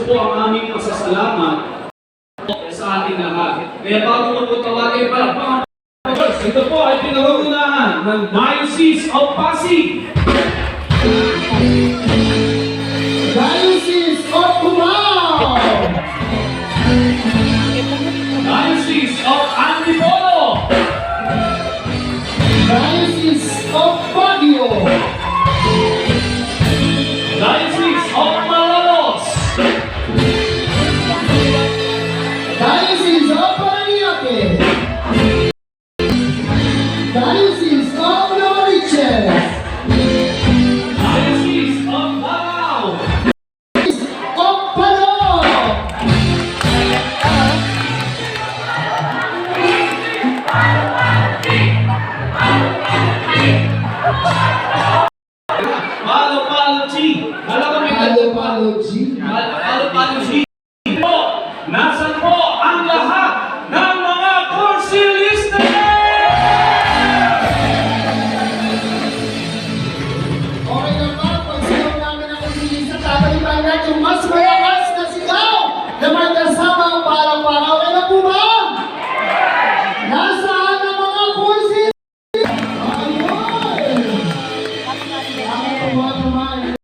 po ang aming pasasalamat sa ating lahat. Kaya bago po tawagin pa, ito po ay pinangungunahan ng Diocese of Pasig, Diocese of Cubao, Diocese of Antipolo, Diocese of Baguio, Diocese of Malolos, Diocese of Paranaque, Diocese of Novaliches, Diocese of Davao, of Palo, Palo-Palo G. Alam kami Palo G. Palo-Palo G. Nasaan po ang lahat ng mga kursilista? Okay na ba? Pag sigaw namin ang kusilisa, tatalipan natin yung mas malakas na sigaw na may kasama ang parang-parang. Okay na po ba? Nasaan ang mga kusilisa? Ayun! Nakakatawa naman.